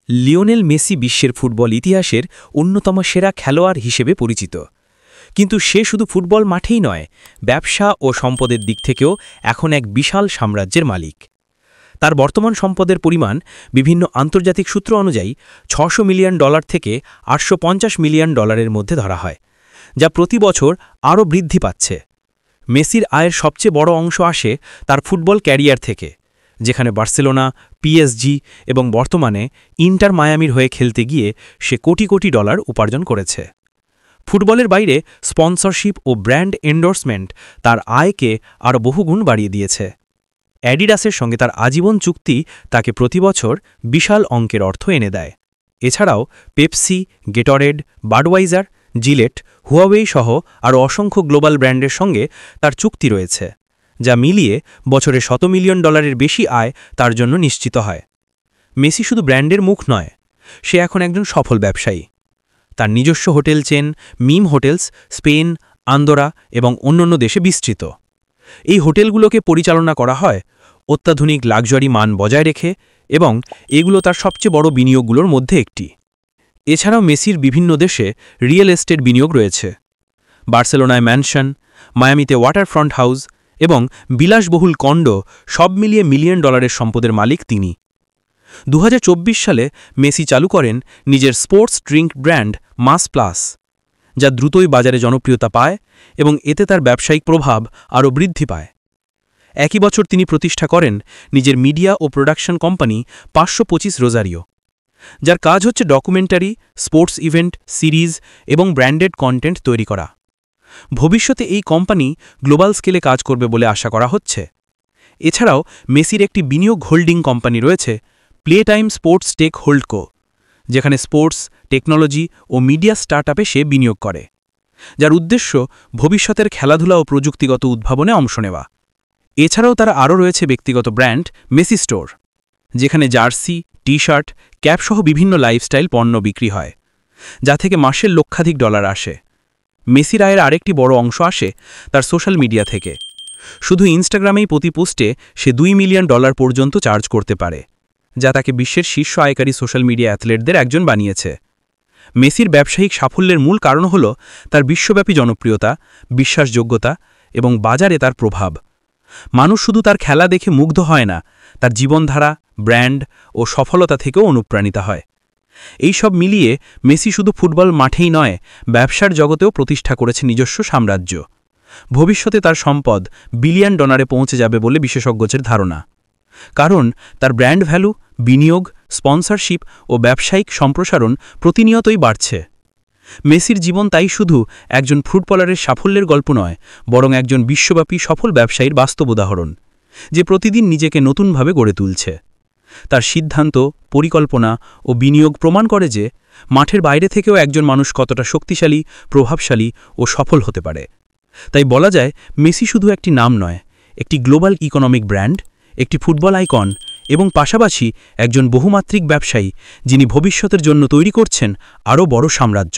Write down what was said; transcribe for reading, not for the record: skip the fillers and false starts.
Lionel Messi বিশ্বের football ইতিহাসের অন্যতম সেরা খেলোয়াড় হিসেবে পরিচিত। কিন্তু সে শুধু ফুটবল মাঠেই নয়, ব্যবসা ও সম্পদের দিক থেকেও এখন এক বিশাল সাম্রাজ্যের মালিক। তার বর্তমান সম্পদের পরিমাণ বিভিন্ন আন্তর্জাতিক সূত্র অনুযায়ী $600 মিলিয়ন থেকে $850 মিলিয়ন মধ্যে ধরা হয়, যা প্রতি বছর আরও বৃদ্ধি পাচ্ছে। মেসির আয়ের সবচেয়ে বড় অংশ আসে তার ফুটবল ক্যারিয়ার থেকে, যেখানে বার্সেলোনা, পিএসজি এবং বর্তমানে ইন্টার মায়ামির হয়ে খেলতে গিয়ে সে কোটি কোটি ডলার উপার্জন করেছে। ফুটবলের বাইরে স্পন্সরশিপ ও ব্র্যান্ড এন্ডোর্সমেন্ট তার আয়কে আরও বহুগুণ বাড়িয়ে দিয়েছে। অ্যাডিডাসের সঙ্গে তার আজীবন চুক্তি তাকে প্রতি বছর বিশাল অঙ্কের অর্থ এনে দেয়। এছাড়াও পেপসি, গেটরেড, বাডওয়াইজার, জিলেট, হুয়াওয়েই সহ আরও অসংখ্য গ্লোবাল ব্র্যান্ডের সঙ্গে তার চুক্তি রয়েছে, যা মিলিয়ে বছরে $100 মিলিয়ন বেশি আয় তার জন্য নিশ্চিত হয়। মেসি শুধু ব্র্যান্ডের মুখ নয়, সে এখন একজন সফল ব্যবসায়ী। তার নিজস্ব হোটেল চেন মিম হোটেলস স্পেন, আন্দোরা এবং অন্যান্য দেশে বিস্তৃত। এই হোটেলগুলোকে পরিচালনা করা হয় অত্যাধুনিক লাক্সারি মান বজায় রেখে, এবং এগুলো তার সবচেয়ে বড় বিনিয়োগগুলোর মধ্যে একটি। এছাড়াও মেসির বিভিন্ন দেশে রিয়েল এস্টেট বিনিয়োগ রয়েছে। বার্সেলোনায় ম্যানশন, মায়ামিতে ওয়াটারফ্রন্ট হাউস এবং বিলাসবহুল কন্ডো, সব মিলিয়ে $মিলিয়ন সম্পদের মালিক তিনি। 2024 সালে মেসি চালু করেন নিজের স্পোর্টস ড্রিঙ্ক ব্র্যান্ড মাস প্লাস, যা দ্রুতই বাজারে জনপ্রিয়তা পায় এবং এতে তার ব্যবসায়িক প্রভাব আরও বৃদ্ধি পায়। একই বছর তিনি প্রতিষ্ঠা করেন নিজের মিডিয়া ও প্রোডাকশন কোম্পানি 525 রোজারিও, যার কাজ হচ্ছে ডকুমেন্টারি, স্পোর্টস ইভেন্ট, সিরিজ এবং ব্র্যান্ডেড কন্টেন্ট তৈরি করা। ভবিষ্যতে এই কোম্পানি গ্লোবাল স্কেলে কাজ করবে বলে আশা করা হচ্ছে। এছাড়াও মেসির একটি বিনিয়োগ হোল্ডিং কোম্পানি রয়েছে, প্লে টাইম স্পোর্টস টেক হোল্ডকো, যেখানে স্পোর্টস, টেকনোলজি ও মিডিয়া স্টার্টআপে সে বিনিয়োগ করে, যার উদ্দেশ্য ভবিষ্যতের খেলাধুলা ও প্রযুক্তিগত উদ্ভাবনে অংশ নেওয়া। এছাড়াও তারা আরও রয়েছে ব্যক্তিগত ব্র্যান্ড মেসি স্টোর, যেখানে জার্সি, টি শার্ট, ক্যাপসহ বিভিন্ন লাইফস্টাইল পণ্য বিক্রি হয়, যা থেকে মাসের লক্ষাধিক ডলার আসে। মেসির আয়ের আরেকটি বড় অংশ আসে তার সোশ্যাল মিডিয়া থেকে। শুধু ইনস্টাগ্রামেই প্রতি পোস্টে সে $2 মিলিয়ন পর্যন্ত চার্জ করতে পারে, যা তাকে বিশ্বের শীর্ষ আয়কারী সোশ্যাল মিডিয়া অ্যাথলেটদের একজন বানিয়েছে। মেসির ব্যবসায়িক সাফল্যের মূল কারণ হল তার বিশ্বব্যাপী জনপ্রিয়তা, বিশ্বাসযোগ্যতা এবং বাজারে তার প্রভাব। মানুষ শুধু তার খেলা দেখে মুগ্ধ হয় না, তার জীবনধারা, ব্র্যান্ড ও সফলতা থেকেও অনুপ্রাণিত হয়। এই সব মিলিয়ে মেসি শুধু ফুটবল মাঠেই নয়, ব্যবসার জগতেও প্রতিষ্ঠা করেছে নিজস্ব সাম্রাজ্য। ভবিষ্যতে তার সম্পদ $বিলিয়ন পৌঁছে যাবে বলে বিশেষজ্ঞদের ধারণা, কারণ তার ব্র্যান্ড ভ্যালু, বিনিয়োগ, স্পন্সরশিপ ও ব্যবসায়িক সম্প্রসারণ প্রতিনিয়তই বাড়ছে। মেসির জীবন তাই শুধু একজন ফুটবলারের সাফল্যের গল্প নয়, বরং একজন বিশ্বব্যাপী সফল ব্যবসায়ীর বাস্তব উদাহরণ, যে প্রতিদিন নিজেকে নতুনভাবে গড়ে তুলছে। তার সিদ্ধান্ত, পরিকল্পনা ও বিনিয়োগ প্রমাণ করে যে মাঠের বাইরে থেকেও একজন মানুষ কতটা শক্তিশালী, প্রভাবশালী ও সফল হতে পারে। তাই বলা যায়, মেসি শুধু একটি নাম নয়, একটি গ্লোবাল ইকোনমিক ব্র্যান্ড, একটি ফুটবল আইকন এবং পাশাপাশি একজন বহুমাত্রিক ব্যবসায়ী, যিনি ভবিষ্যতের জন্য তৈরি করছেন আরও বড় সাম্রাজ্য।